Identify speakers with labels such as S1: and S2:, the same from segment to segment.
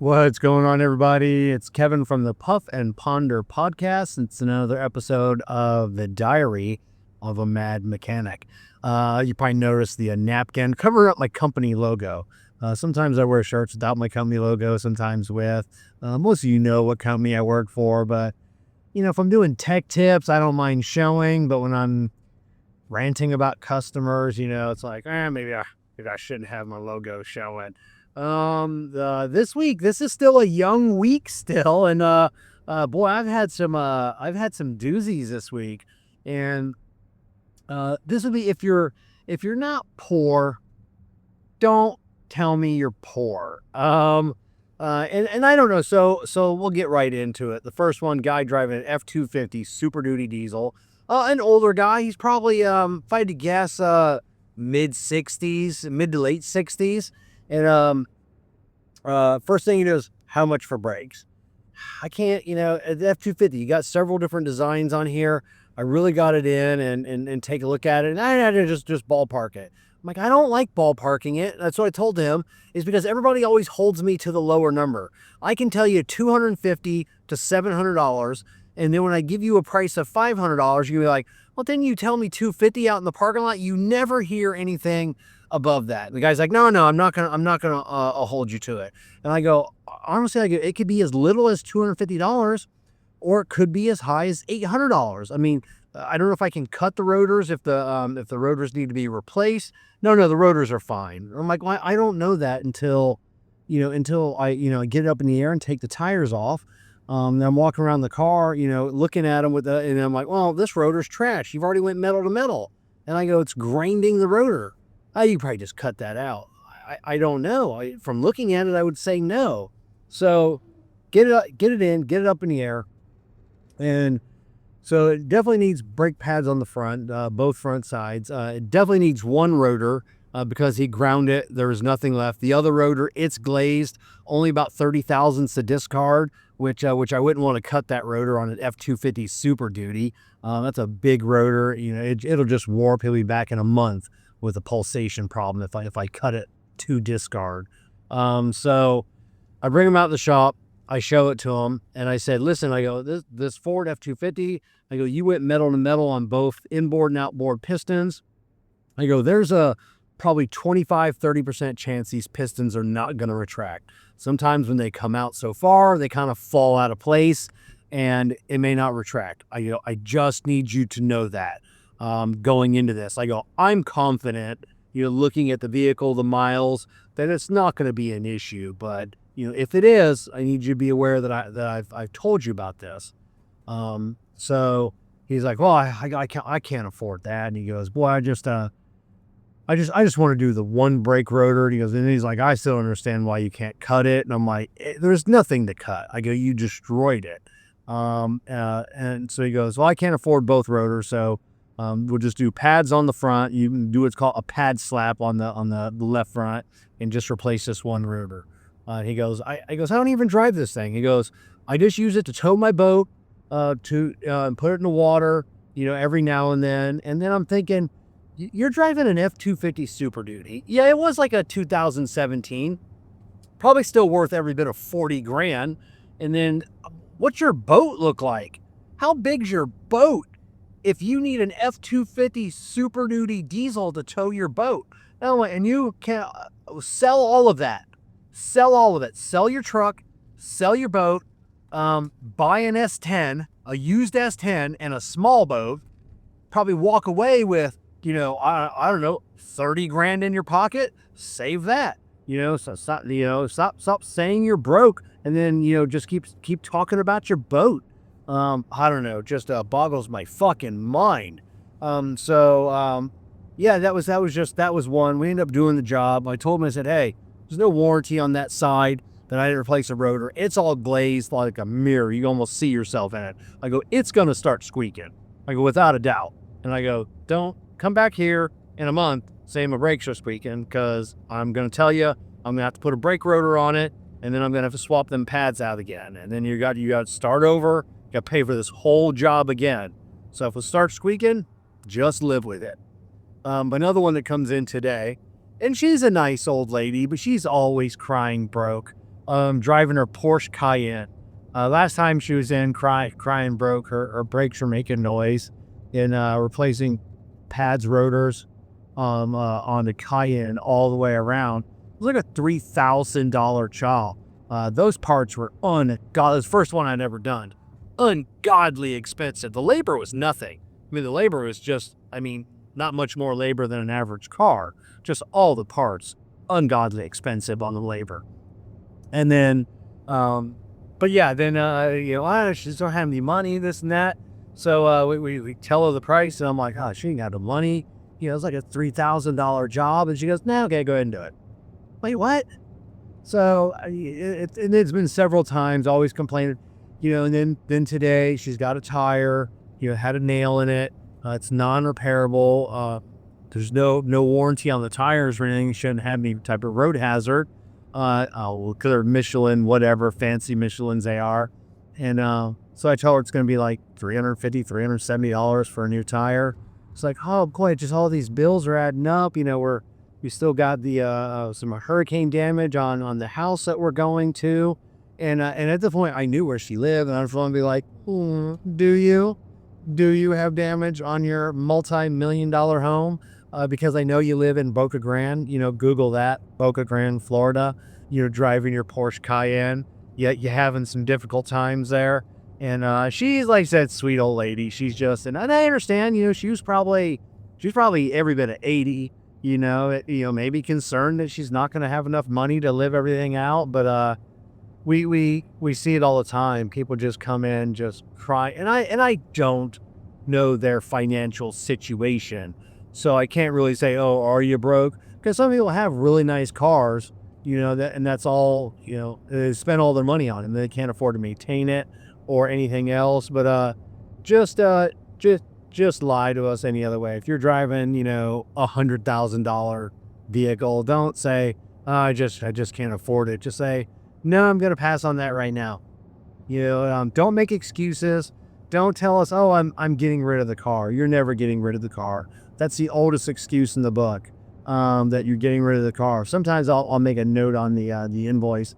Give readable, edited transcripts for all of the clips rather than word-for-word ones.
S1: What's going on, everybody? It's Kevin from the Puff and Ponder podcast. It's another episode of The Diary of a Mad Mechanic. You probably noticed the napkin covering up my company logo. Sometimes I wear shirts without my company logo, sometimes with. Most of you know what company I work for, but, if I'm doing tech tips, I don't mind showing. But when I'm ranting about customers, it's like, maybe I shouldn't have my logo showing. This week, this is still a young week still, and boy, I've had some doozies this week, and this would be if you're not poor, don't tell me you're poor. And I don't know, so we'll get right into it. The first one, guy driving an F-250 Super Duty diesel, an older guy. He's probably if I had to guess, mid to late 60s. And first thing he does, how much for brakes? I can't, at the F-250, you got several different designs on here. I really got it in and take a look at it, and I had to just ballpark it. I'm like, I don't like ballparking it. That's what I told him, is because everybody always holds me to the lower number. I can tell you $250 to $700, and then when I give you a price of $500, you'll be like, well, then you tell me $250 out in the parking lot. You never hear anything above that. The guy's like, no, I'm not gonna hold you to it. And I go, honestly, it could be as little as $250, or it could be as high as $800. I mean, I don't know if I can cut the rotors if the rotors need to be replaced. No, the rotors are fine. I'm like, well, I don't know that until I get it up in the air and take the tires off. And I'm walking around the car, looking at them and I'm like, well, this rotor's trash. You've already went metal to metal. And I go, it's grinding the rotor. You probably just cut that out. I don't know. From looking at it, I would say no. So get it up in the air. And so it definitely needs brake pads on the front, both front sides. It definitely needs one rotor because he ground it. There was nothing left. The other rotor, it's glazed, only about 30 thousandths to discard, which I wouldn't want to cut that rotor on an F-250 Super Duty. That's a big rotor. It'll just warp. He'll be back in a month with a pulsation problem if I cut it to discard. So I bring him out of the shop. I show it to him, and I said, listen, I go, this Ford F-250, I go, you went metal to metal on both inboard and outboard pistons. I go, there's a probably 25-30% chance these pistons are not going to retract. Sometimes when they come out so far, they kind of fall out of place, and it may not retract. I go, I just need you to know that. Going into this, I go, I'm confident, looking at the vehicle, the miles, that it's not going to be an issue. But, if it is, I need you to be aware that I've told you about this. So he's like, well, I can't afford that. And he goes, boy, I just want to do the one brake rotor. And he goes, and he's like, I still understand why you can't cut it. And I'm like, there's nothing to cut. I go, you destroyed it. And so he goes, well, I can't afford both rotors. So we'll just do pads on the front. You can do what's called a pad slap on the left front and just replace this one rotor. He goes, I don't even drive this thing. He goes, I just use it to tow my boat, to put it in the water, every now and then. And then I'm thinking, you're driving an F-250 Super Duty. Yeah, it was like a 2017, probably still worth every bit of 40 grand. And then what's your boat look like? How big's your boat if you need an F-250 Super Duty diesel to tow your boat? And you can sell all of that. Sell all of it. Sell your truck, sell your boat, buy an S10, a used S10, and a small boat. Probably walk away with, I don't know, 30 grand in your pocket. Save that. So stop saying you're broke, and then just keep talking about your boat. I don't know, just boggles my fucking mind. Yeah, that was one. We ended up doing the job. I told him, I said, hey, there's no warranty on that side that I didn't replace a rotor. It's all glazed like a mirror. You can almost see yourself in it. I go, it's going to start squeaking. I go, without a doubt. And I go, don't come back here in a month saying my brakes are squeaking, because I'm going to tell you, I'm going to have to put a brake rotor on it, and then I'm going to have to swap them pads out again. And then you got to start over. You got to pay for this whole job again. So if it starts squeaking, just live with it. Another one that comes in today, and she's a nice old lady, but she's always crying broke. driving her Porsche Cayenne. Last time she was in, crying broke. Her brakes were making noise, and replacing pads, rotors, on the Cayenne all the way around. It was like a $3,000 job. Those parts were ungodly. It was the first one I'd ever done. Ungodly expensive. The labor was nothing. I mean, the labor was just, not much more labor than an average car. Just all the parts, ungodly expensive on the labor. And then, but yeah, then, she just don't have any money, this and that. So we tell her the price, and I'm like, oh, she ain't got the money. It's like a $3,000 job. And she goes, no, okay, go ahead and do it. Wait, what? So it's been several times, always complaining, and then today she's got a tire, had a nail in it. It's non-repairable. There's no warranty on the tires or anything. It shouldn't have any type of road hazard. Because they're Michelin, whatever, fancy Michelins they are. And so I tell her it's going to be like $350, $370 for a new tire. It's like, oh boy, just all these bills are adding up. We still got the some hurricane damage on the house that we're going to. And at the point I knew where she lived, and I was going to be like, do you have damage on your multi-million-dollar home? Because I know you live in Boca Grande. Google that, Boca Grande, Florida. Driving your Porsche Cayenne. You're having some difficult times there. And she's like that sweet old lady. She's just, and I understand, she was probably every bit of 80, maybe concerned that she's not going to have enough money to live everything out. But we see it all the time. People just come in, just cry. And I don't know their financial situation. So I can't really say, oh, are you broke? Because some people have really nice cars, and that's all, they spend all their money on it, and they can't afford to maintain it or anything else. But just lie to us any other way. If you're driving, $100,000 vehicle, don't say, oh, I just can't afford it. Just say, no, I'm going to pass on that right now. Don't make excuses. Don't tell us, oh, I'm getting rid of the car. You're never getting rid of the car. That's the oldest excuse in the book, that you're getting rid of the car. Sometimes I'll make a note on the invoice,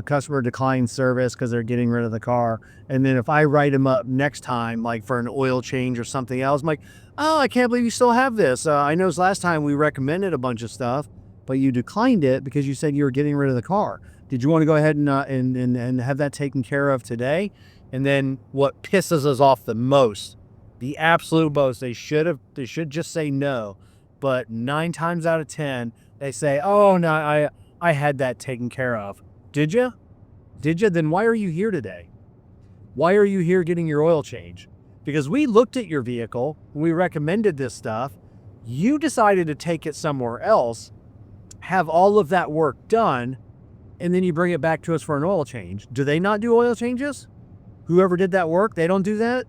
S1: customer declined service because they're getting rid of the car. And then if I write them up next time, like for an oil change or something else, I'm like, oh, I can't believe you still have this. I know last time we recommended a bunch of stuff, but you declined it because you said you were getting rid of the car. Did you want to go ahead and have that taken care of today? And then what pisses us off the most, the absolute most, they should just say no. But 9 times out of 10, they say, oh, no, I had that taken care of. Did you? Then why are you here today? Why are you here getting your oil change? Because we looked at your vehicle, we recommended this stuff. You decided to take it somewhere else, have all of that work done, and then you bring it back to us for an oil change. Do they not do oil changes? Whoever did that work, they don't do that?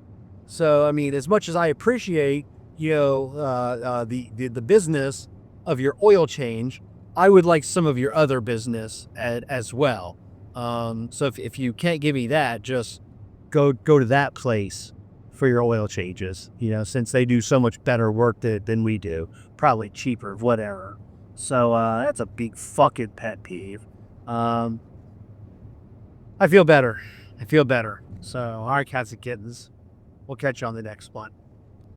S1: So, as much as I appreciate, the business of your oil change, I would like some of your other business as well. So if you can't give me that, just go to that place for your oil changes, since they do so much better work than we do, probably cheaper, whatever. So that's a big fucking pet peeve. I feel better. So, all right, cats and kittens. We'll catch you on the next one.